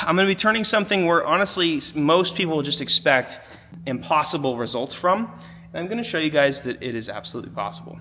I'm gonna be turning something where honestly most people will just expect impossible results from, and I'm gonna show you guys that it is absolutely possible.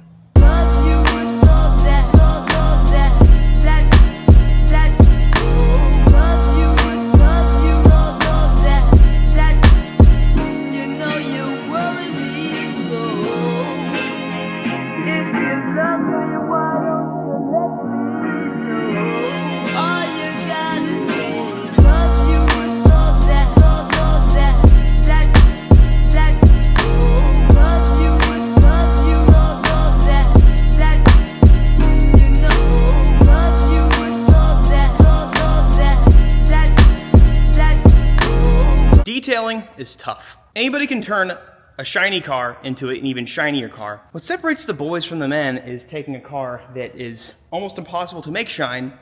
Detailing is tough. Anybody can turn a shiny car into an even shinier car. What separates the boys from the men is taking a car that is almost impossible to make shine.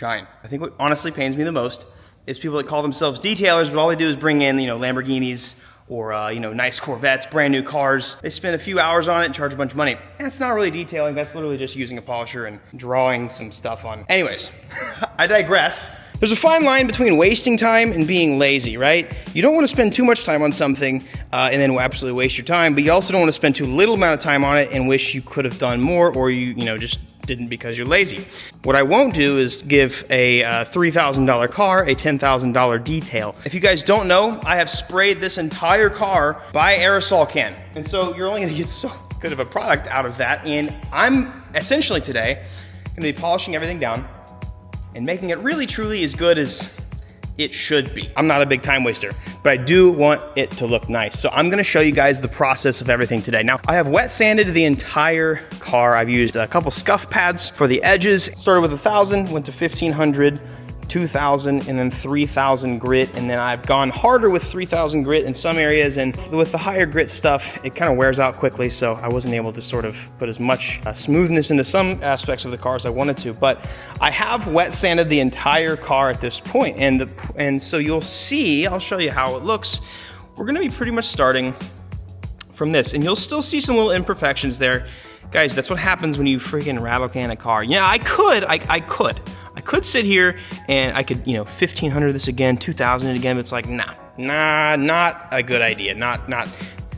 I think what honestly pains me the most is people that call themselves detailers, but all they do is bring in, Lamborghinis or, nice Corvettes, brand new cars. They spend a few hours on it and charge a bunch of money. That's not really detailing. That's literally just using a polisher and drawing some stuff on. Anyways, I digress. There's a fine line between wasting time and being lazy, right? You don't want to spend too much time on something and then absolutely waste your time, but you also don't want to spend too little amount of time on it and wish you could have done more, or you just didn't because you're lazy. What I won't do is give a $3,000 car a $10,000 detail. If you guys don't know, I have sprayed this entire car by aerosol can. And so you're only gonna get so good of a product out of that. And I'm essentially today gonna be polishing everything down and making it really truly as good as it should be. I'm not a big time waster, but I do want it to look nice. So I'm gonna show you guys the process of everything today. Now, I have wet sanded the entire car. I've used a couple scuff pads for the edges. Started with 1,000, went to 1,500, 2,000, and then 3,000 grit. And then I've gone harder with 3,000 grit in some areas, and with the higher grit stuff, it kind of wears out quickly. So I wasn't able to sort of put as much smoothness into some aspects of the car as I wanted to. But I have wet sanded the entire car at this point. And so you'll see, I'll show you how it looks. We're gonna be pretty much starting from this, and you'll still see some little imperfections there. Guys, that's what happens when you freaking rattle can a car. Yeah, I could sit here and I could, 1,500 this again, 2,000 it again, but it's like, nah, not a good idea.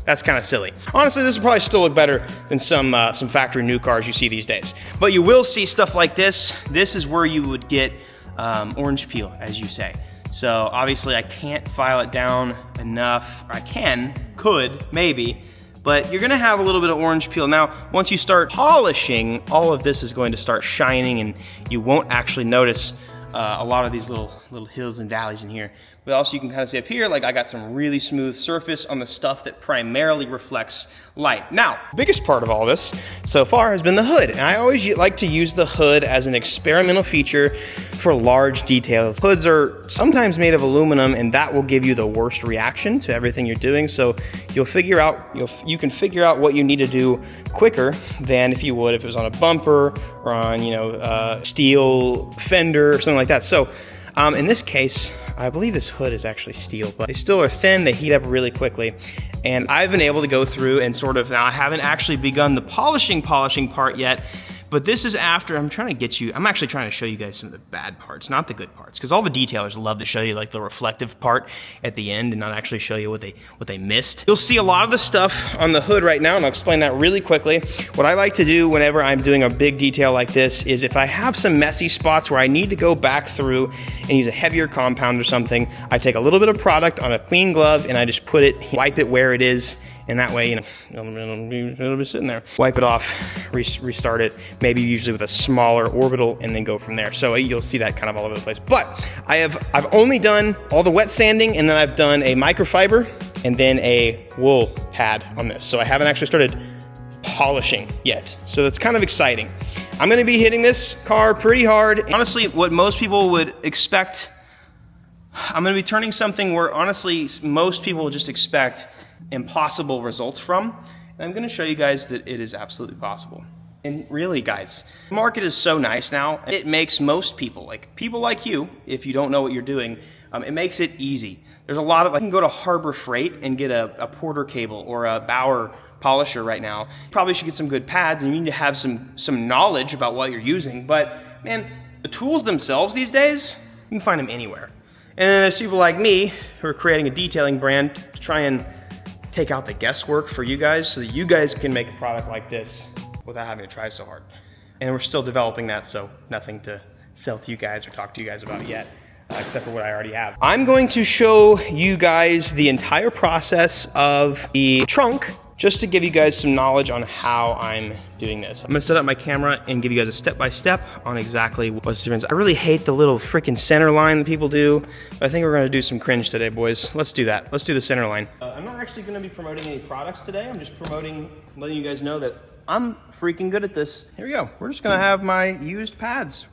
That's kind of silly. Honestly, this will probably still look better than some factory new cars you see these days. But you will see stuff like this. This is where you would get orange peel, as you say. So obviously I can't file it down enough. I could, maybe. But you're gonna have a little bit of orange peel. Now, once you start polishing, all of this is going to start shining, and you won't actually notice a lot of these little hills and valleys in here. But also you can kind of see up here, like I got some really smooth surface on the stuff that primarily reflects light. Now, the biggest part of all this so far has been the hood. And I always like to use the hood as an experimental feature for large details. Hoods are sometimes made of aluminum, and that will give you the worst reaction to everything you're doing. So you can figure out what you need to do quicker than if you would if it was on a bumper or on, steel fender or something like that. So in this case, I believe this hood is actually steel, but they still are thin, they heat up really quickly. And I've been able to go through and now I haven't actually begun the polishing part yet, but this is after. I'm actually trying to show you guys some of the bad parts, not the good parts, because all the detailers love to show you like the reflective part at the end and not actually show you what they missed. You'll see a lot of the stuff on the hood right now, and I'll explain that really quickly. What I like to do whenever I'm doing a big detail like this is if I have some messy spots where I need to go back through and use a heavier compound or something, I take a little bit of product on a clean glove and I just wipe it where it is. And that way, it'll be sitting there. Wipe it off, restart it, maybe usually with a smaller orbital, and then go from there. So you'll see that kind of all over the place. But I've only done all the wet sanding, and then I've done a microfiber and then a wool pad on this. So I haven't actually started polishing yet. So that's kind of exciting. I'm gonna be hitting this car pretty hard. Honestly, what most people would expect, I'm gonna be turning something where honestly, most people will just expect impossible results from, and I'm gonna show you guys that it is absolutely possible. And really, guys, the market is so nice now. It makes most people like you, if you don't know what you're doing, it makes it easy. There's a lot of, I can go to Harbor Freight and get a Porter cable or a Bauer polisher right now. Probably should get some good pads, and you need to have some knowledge about what you're using. But man, the tools themselves these days, you can find them anywhere. And then there's people like me who are creating a detailing brand to try and take out the guesswork for you guys so that you guys can make a product like this without having to try so hard. And we're still developing that, so nothing to sell to you guys or talk to you guys about yet, except for what I already have. I'm going to show you guys the entire process of the trunk just to give you guys some knowledge on how I'm doing this. I'm gonna set up my camera and give you guys a step-by-step on exactly what's the difference. I really hate the little freaking center line that people do, but I think we're gonna do some cringe today, boys. Let's do that. Let's do the center line. I'm not actually gonna be promoting any products today. I'm just letting you guys know that I'm freaking good at this. Here we go. We're just gonna have my used pads.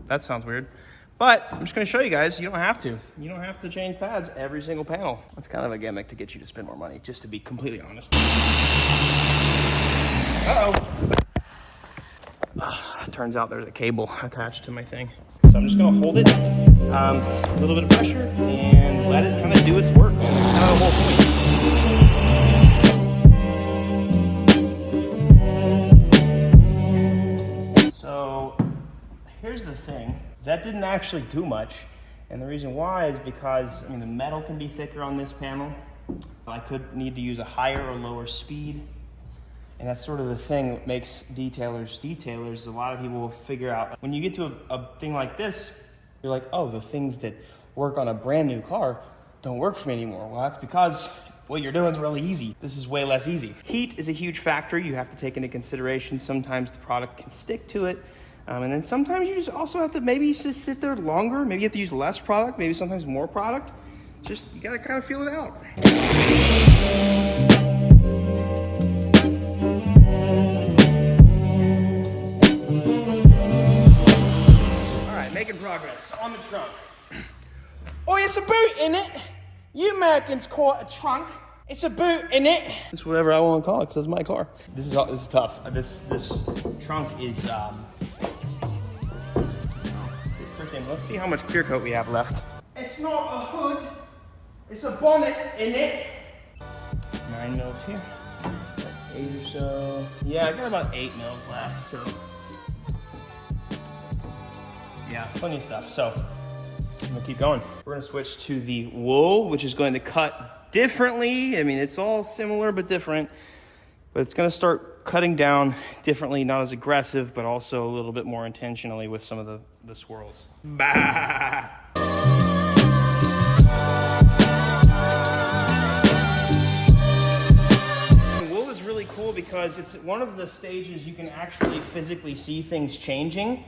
That sounds weird. But I'm just gonna show you guys, you don't have to. You don't have to change pads every single panel. That's kind of a gimmick to get you to spend more money, just to be completely honest. Uh-oh. Turns out there's a cable attached to my thing. So I'm just gonna hold it, a little bit of pressure, and let it kind of do its work. That's kind of the whole point. So here's the thing. That didn't actually do much, and the reason why is because, I mean, the metal can be thicker on this panel. I could need to use a higher or lower speed, and that's sort of the thing that makes detailers. A lot of people will figure out, when you get to a thing like this, you're like, oh, the things that work on a brand new car don't work for me anymore. Well, that's because what you're doing is really easy. This is way less easy. Heat is a huge factor you have to take into consideration. Sometimes the product can stick to it. And then sometimes you just also have to maybe just sit there longer. Maybe you have to use less product, maybe sometimes more product. Just, you gotta kind of feel it out. All right, making progress on the trunk. Oh, it's a boot, innit? You Americans call it a trunk. It's a boot, innit? It's whatever I want to call it, because it's my car. This is tough. This trunk is, let's see how much clear coat we have left. It's not a hood, it's a bonnet, innit? 9 mils here, 8 or so. Yeah, I got about 8 mils left, so. Yeah, plenty of stuff, so I'm gonna keep going. We're gonna switch to the wool, which is going to cut differently. I mean, it's all similar but different, but it's gonna start cutting down differently, not as aggressive, but also a little bit more intentionally with some of the swirls. Bah! Wool is really cool because it's one of the stages you can actually physically see things changing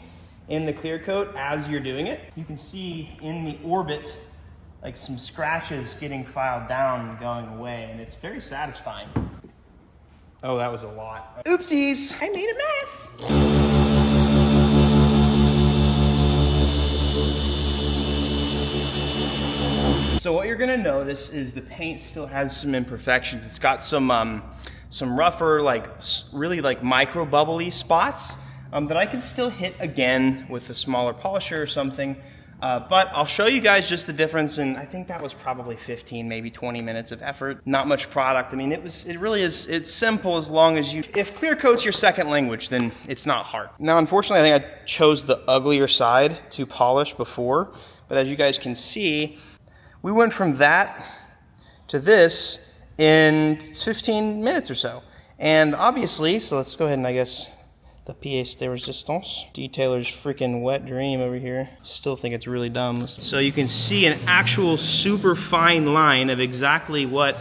in the clear coat as you're doing it. You can see in the orbit like some scratches getting filed down and going away, and it's very satisfying. Oh, that was a lot. Oopsies! I made a mess! So what you're gonna notice is the paint still has some imperfections. It's got some rougher, like really like micro bubbly spots that I can still hit again with a smaller polisher or something. But I'll show you guys just the difference, and I think that was probably 15, maybe 20 minutes of effort. Not much product. I mean, it really is, it's simple as long as if clear coat's your second language, then it's not hard. Now, unfortunately, I think I chose the uglier side to polish before, but as you guys can see, we went from that to this in 15 minutes or so. And obviously, so let's go ahead and I guess the pièce de résistance. Detailer's freaking wet dream over here. Still think it's really dumb. So you can see an actual super fine line of exactly what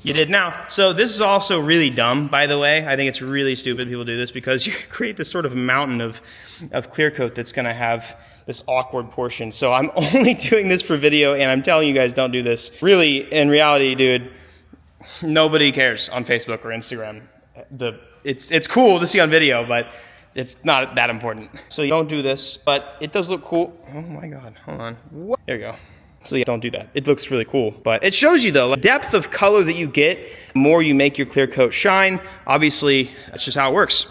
you did now. So this is also really dumb, by the way. I think it's really stupid people do this because you create this sort of mountain of clear coat that's gonna have this awkward portion. So I'm only doing this for video, and I'm telling you guys don't do this. Really, in reality, dude, nobody cares on Facebook or Instagram. It's cool to see on video, but it's not that important. So you don't do this, but it does look cool. Oh my God, hold on. What? There you go. So yeah, don't do that. It looks really cool, but it shows you though, the depth of color that you get, the more you make your clear coat shine. Obviously, that's just how it works.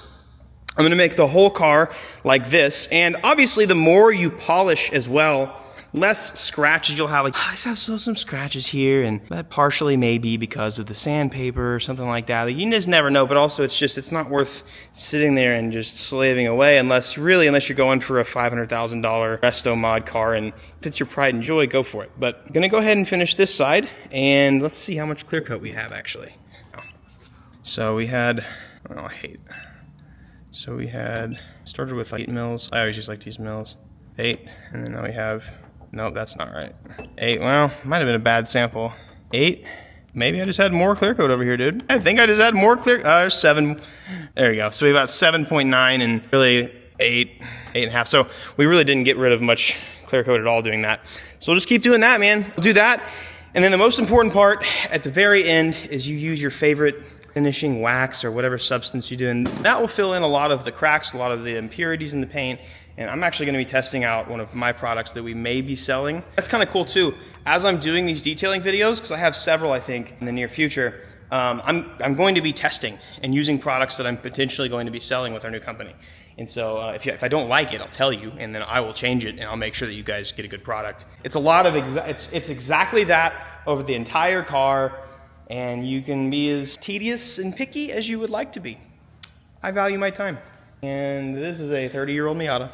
I'm gonna make the whole car like this, and obviously the more you polish as well, less scratches you'll have. Like, I just have some scratches here, and that partially may be because of the sandpaper or something like that. Like, you just never know, but also it's not worth sitting there and just slaving away unless you're going for a $500,000 resto mod car, and if it's your pride and joy, go for it. But I'm gonna go ahead and finish this side, and let's see how much clear coat we have actually. So we had, so we had, started with like 8 mils. I always just like to use mils. 8, and then now we have, nope, that's not right. 8, well, might have been a bad sample. 8, maybe I just had more clear coat over here, dude. I think I just had more clear, 7, there you go. So we got 7.9 and really 8.5. So we really didn't get rid of much clear coat at all doing that. So we'll just keep doing that, man. We'll do that. And then the most important part at the very end is you use your favorite finishing wax or whatever substance you do, and that will fill in a lot of the cracks, a lot of the impurities in the paint. And I'm actually going to be testing out one of my products that we may be selling. That's kind of cool too. As I'm doing these detailing videos, because I have several I think in the near future, I'm going to be testing and using products that I'm potentially going to be selling with our new company. And so if I don't like it, I'll tell you, and then I will change it, and I'll make sure that you guys get a good product. It's a lot of it's exactly that over the entire car. And you can be as tedious and picky as you would like to be. I value my time. And this is a 30-year-old Miata.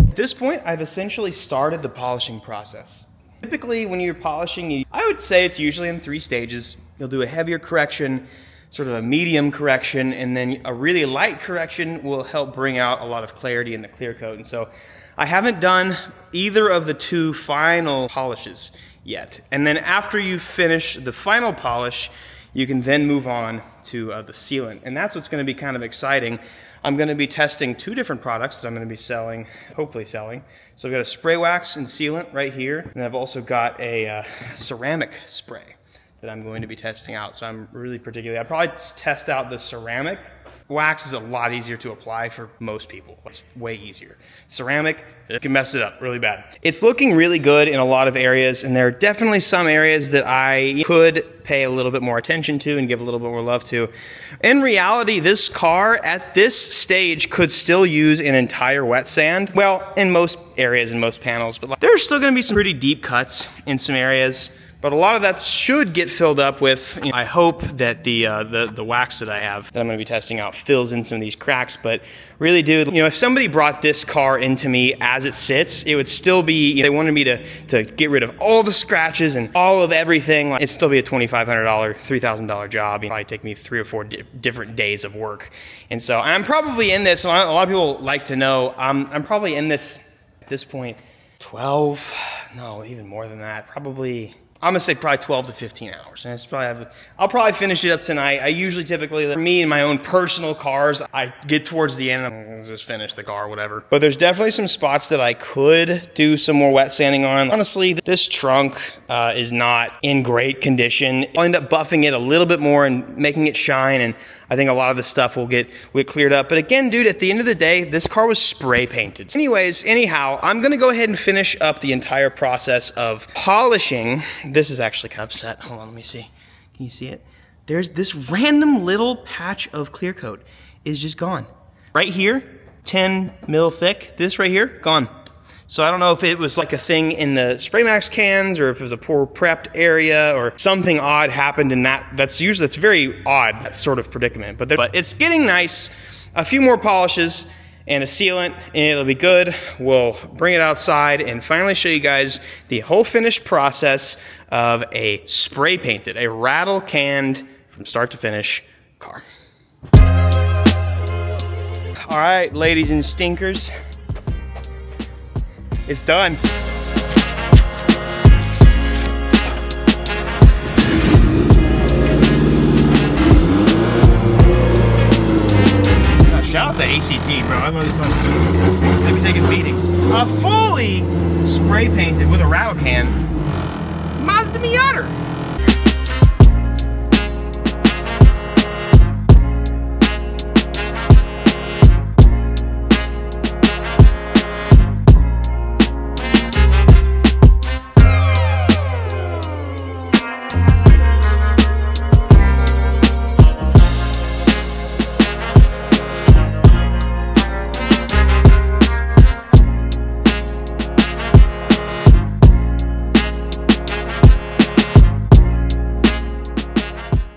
At this point, I've essentially started the polishing process. Typically, when you're polishing, I would say it's usually in 3 stages. You'll do a heavier correction, sort of a medium correction, and then a really light correction will help bring out a lot of clarity in the clear coat. And so I haven't done either of the 2 final polishes yet. And then after you finish the final polish, you can then move on to the sealant. And that's what's going to be kind of exciting. I'm going to be testing 2 different products that I'm going to be selling, hopefully selling. So I've got a spray wax and sealant right here, and I've also got a ceramic spray that I'm going to be testing out. So I'm really particularly, I'd probably test out the ceramic. Wax is a lot easier to apply for most people. It's way easier. Ceramic, it can mess it up really bad. It's looking really good in a lot of areas, and there are definitely some areas that I could pay a little bit more attention to and give a little bit more love to. In reality, this car at this stage could still use an entire wet sand. Well, in most areas and most panels, but there's still gonna be some pretty deep cuts in some areas. But a lot of that should get filled up with, I hope that the wax that I have that I'm gonna be testing out fills in some of these cracks. But really, dude, if somebody brought this car into me as it sits, it would still be, they wanted me to get rid of all the scratches and all of everything. It'd still be a $2,500, $3,000 job. It'd probably take me 3 or 4 different days of work. And so I'm probably in this, a lot of people like to know, I'm probably in this, at this point, 12, no, even more than that, probably, I'm gonna say probably 12 to 15 hours. And I'll probably finish it up tonight. I usually typically, for me and my own personal cars, I get towards the end and I'm gonna just finish the car, whatever. But there's definitely some spots that I could do some more wet sanding on. Honestly, this trunk is not in great condition. I'll end up buffing it a little bit more and making it shine, and I think a lot of the stuff will get cleared up. But again, dude, at the end of the day, this car was spray painted. Anyhow, I'm gonna go ahead and finish up the entire process of polishing. This is actually kind of set. Hold on, let me see. Can you see it? There's this random little patch of clear coat is just gone. Right here, 10 mil thick. This right here, gone. So I don't know if it was like a thing in the Spray Max cans or if it was a poor prepped area or something odd happened in that. That's very odd, that sort of predicament. But it's getting nice. A few more polishes and a sealant, and it'll be good. We'll bring it outside and finally show you guys the whole finished process of a spray painted, a rattle canned from start to finish car. All right, ladies and stinkers. It's done. shout out to ACT, bro. I love this one. They be taking beatings. A fully spray painted with a rattle can Mazda Miata.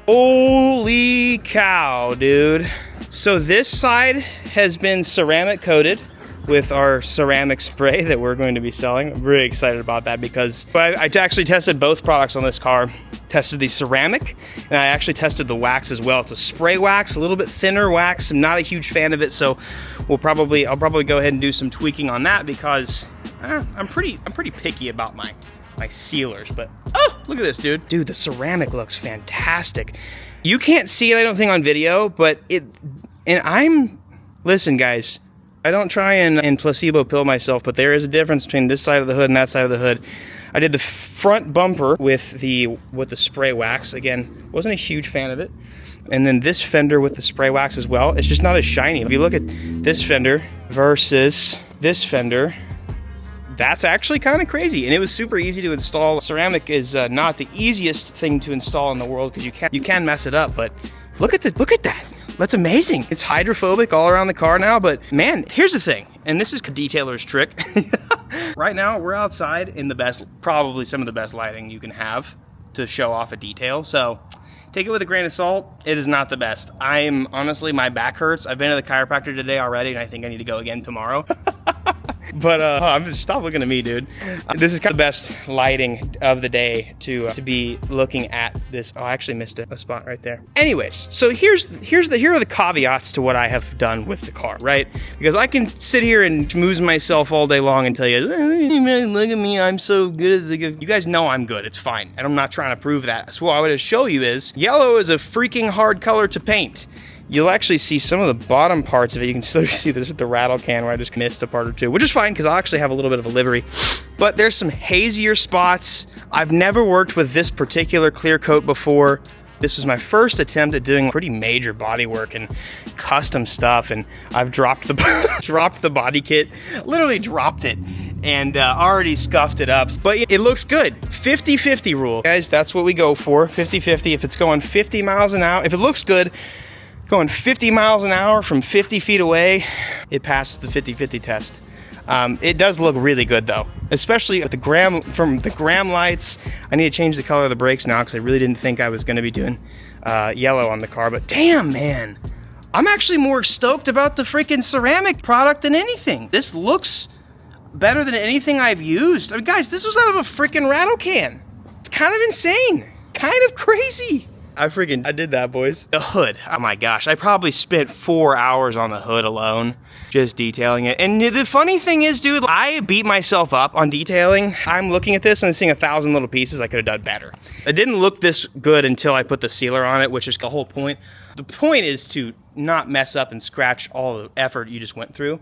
Holy cow, dude. So this side has been ceramic coated with our ceramic spray that we're going to be selling. I'm really excited about that because I actually tested both products on this car. Tested the ceramic and I actually tested the wax as well. It's a spray wax, a little bit thinner wax. I'm not a huge fan of it, so I'll probably go ahead and do some tweaking on that because I'm pretty picky about my sealers. But oh, look at this, dude. Dude, the ceramic looks fantastic. You can't see it, I don't think, on video, but listen, guys, I don't try and placebo pill myself, but there is a difference between this side of the hood and that side of the hood. I did the front bumper with the spray wax. Again, wasn't a huge fan of it. And then this fender with the spray wax as well. It's just not as shiny. If you look at this fender versus this fender, that's actually kind of crazy, and it was super easy to install. Ceramic is not the easiest thing to install in the world because you can mess it up. But look at that. That's amazing. It's hydrophobic all around the car now. But man, here's the thing, and this is a detailer's trick. Right now, we're outside in probably some of the best lighting you can have to show off a detail. So take it with a grain of salt. It is not the best. Honestly, my back hurts. I've been to the chiropractor today already, and I think I need to go again tomorrow. But stop looking at me, dude. This is kind of the best lighting of the day to be looking at this. Oh, I actually missed a spot right there. Anyways, so here are the caveats to what I have done with the car, right? Because I can sit here and schmooze myself all day long and tell you, look at me, I'm so good at you guys know I'm good. It's fine, and I'm not trying to prove that. So what I want to show you is yellow is a freaking hard color to paint. You'll actually see some of the bottom parts of it. You can still see this with the rattle can where I just missed a part or two, which is fine because I'll actually have a little bit of a livery. But there's some hazier spots. I've never worked with this particular clear coat before. This was my first attempt at doing pretty major body work and custom stuff, and I've dropped the body kit, literally dropped it, and already scuffed it up. But it looks good. 50-50 rule, guys. That's what we go for. 50-50. If it's going 50 miles an hour, if it looks good, going 50 miles an hour from 50 feet away, it passes the 50-50 test. It does look really good though, especially with the gram lights. I need to change the color of the brakes now because I really didn't think I was going to be doing yellow on the car. But damn, man, I'm actually more stoked about the freaking ceramic product than anything. This looks better than anything I've used. I mean, guys, this was out of a freaking rattle can. It's kind of insane, kind of crazy. I did that, boys. The hood, oh my gosh, I probably spent 4 hours on the hood alone, just detailing it. And the funny thing is, dude, I beat myself up on detailing. I'm looking at this and seeing 1,000 little pieces I could have done better. It didn't look this good until I put the sealer on it, which is the whole point. The point is to not mess up and scratch all the effort you just went through.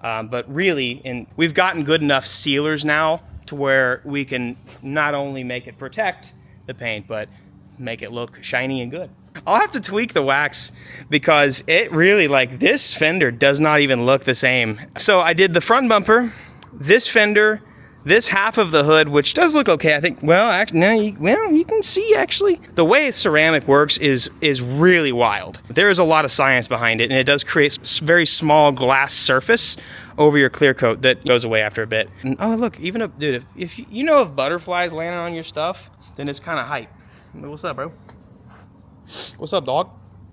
But really, we've gotten good enough sealers now to where we can not only make it protect the paint, but make it look shiny and good. I'll have to tweak the wax because it really, this fender does not even look the same. So I did the front bumper, this fender, this half of the hood, which does look okay. I think, you can see actually. The way ceramic works is really wild. There is a lot of science behind it, and it does create a very small glass surface over your clear coat that goes away after a bit. And, oh, look, even dude, if if butterflies landing on your stuff, then it's kind of hype. What's up, bro? What's up, dog?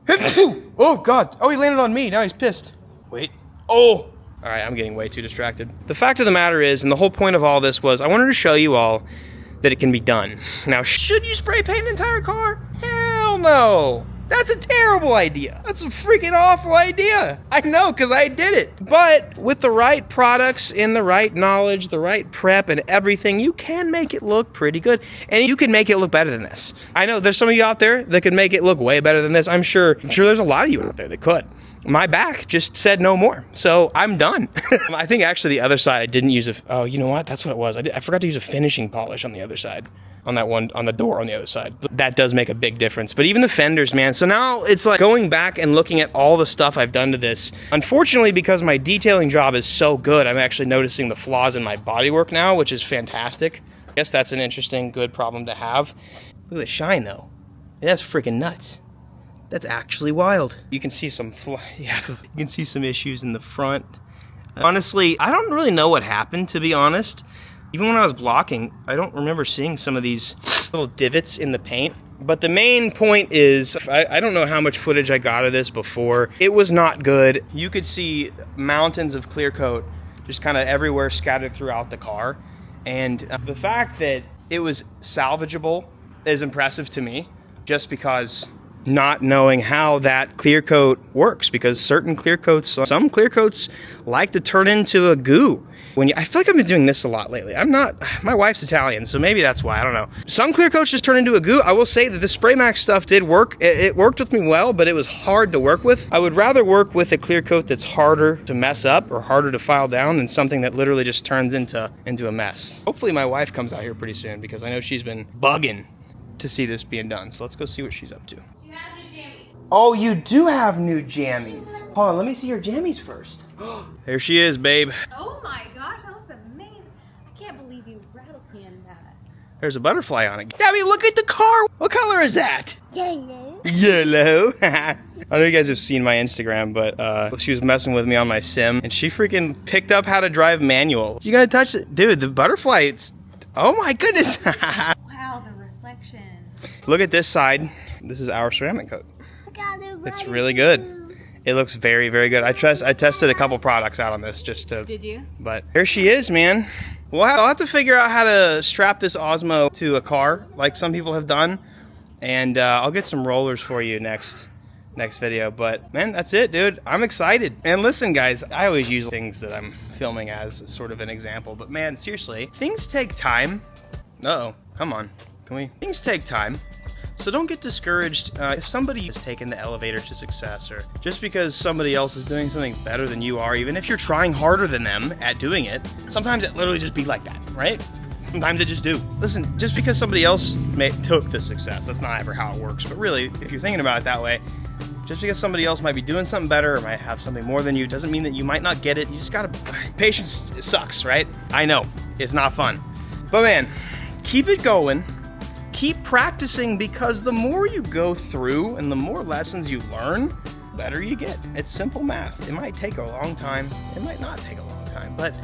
Oh, God. Oh, he landed on me. Now he's pissed. Wait. Oh. All right, I'm getting way too distracted. The fact of the matter is, and the whole point of all this was, I wanted to show you all that it can be done. Now, should you spray paint an entire car? Hell no. That's a terrible idea. That's a freaking awful idea. I know, because I did it. But with the right products and the right knowledge, the right prep and everything, you can make it look pretty good. And you can make it look better than this. I know there's some of you out there that could make it look way better than this. I'm sure there's a lot of you out there that could. my back just said no more. So I'm done. I think actually the other side I didn't use oh, you know what? That's what it was. I forgot to use a finishing polish on the other side. On that one, on the door on the other side. That does make a big difference. But even the fenders, man. So now it's like going back and looking at all the stuff I've done to this. Unfortunately, because my detailing job is so good, I'm actually noticing the flaws in my bodywork now, which is fantastic. I guess that's an interesting, good problem to have. Look at the shine though. That's freaking nuts. That's actually wild. You can see some you can see some issues in the front. Honestly, I don't really know what happened, to be honest. Even when I was blocking, I don't remember seeing some of these little divots in the paint. But the main point is, I don't know how much footage I got of this before. It was not good. You could see mountains of clear coat just kind of everywhere scattered throughout the car. And the fact that it was salvageable is impressive to me, just because not knowing how that clear coat works, because certain clear coats, some clear coats like to turn into a goo. I feel like I've been doing this a lot lately. My wife's Italian, so maybe that's why, I don't know. Some clear coats just turn into a goo. I will say that the Spray Max stuff did work. It worked with me well, but it was hard to work with. I would rather work with a clear coat that's harder to mess up or harder to file down than something that literally just turns into a mess. Hopefully my wife comes out here pretty soon, because I know she's been bugging to see this being done. So let's go see what she's up to. Oh, you do have new jammies. Hold on, let me see your jammies first. There she is, babe. Oh my gosh, that looks amazing. I can't believe you rattle canned that. There's a butterfly on it. Gabby, look at the car. What color is that? Yellow. Yellow. I know you guys have seen my Instagram, but she was messing with me on my sim, and she freaking picked up how to drive manual. You gotta touch it. Dude, the butterfly, it's... Oh my goodness. Wow, the reflection. Look at this side. This is our ceramic coat. It's really good. It looks very, very good. I tested a couple products out on this just to... Did you? But here she is, man. Well, I'll have to figure out how to strap this Osmo to a car, like some people have done. And I'll get some rollers for you next video. But, man, that's it, dude. I'm excited. And listen, guys, I always use things that I'm filming as sort of an example. But, man, seriously, things take time. Uh-oh. Come on. Things take time. So don't get discouraged if somebody has taken the elevator to success, or just because somebody else is doing something better than you are, even if you're trying harder than them at doing it. Sometimes it literally just be like that, right? Sometimes it just do. Listen, just because somebody else took the success, that's not ever how it works. But really, if you're thinking about it that way, just because somebody else might be doing something better or might have something more than you doesn't mean that you might not get it. You just gotta... Patience sucks, right? I know. It's not fun. But man, keep it going. Keep practicing, because the more you go through and the more lessons you learn, the better you get. It's simple math. It might take a long time. It might not take a long time, but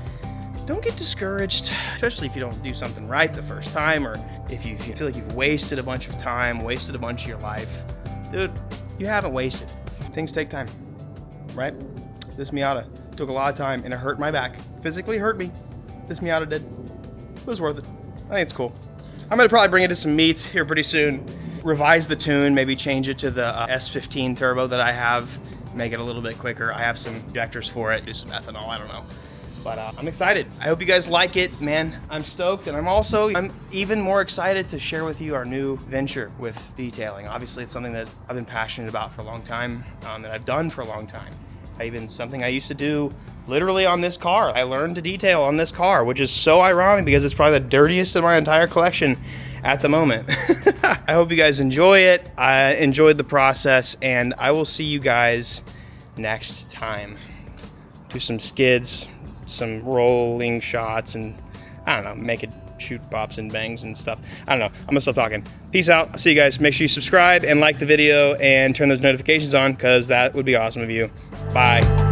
don't get discouraged, especially if you don't do something right the first time, or if you feel like you've wasted a bunch of time, wasted a bunch of your life. Dude, you haven't wasted. Things take time, right? This Miata took a lot of time, and it hurt my back. Physically hurt me. This Miata did. It was worth it. I think it's cool. I'm gonna probably bring it to some meets here pretty soon. Revise the tune, maybe change it to the S15 turbo that I have, make it a little bit quicker. I have some injectors for it, do some ethanol, I don't know. But I'm excited. I hope you guys like it, man. I'm stoked, and I'm even more excited to share with you our new venture with detailing. Obviously, it's something that I've been passionate about for a long time, that I've done for a long time. Something I used to do literally on this car. I learned to detail on this car, which is so ironic because it's probably the dirtiest in my entire collection at the moment. I hope you guys enjoy it. I enjoyed the process, and I will see you guys next time. Do some skids, some rolling shots, and I don't know, make it shoot bops and bangs and stuff. I don't know. I'm gonna stop talking. Peace out. I'll see you guys. Make sure you subscribe and like the video and turn those notifications on, because that would be awesome of you. Bye.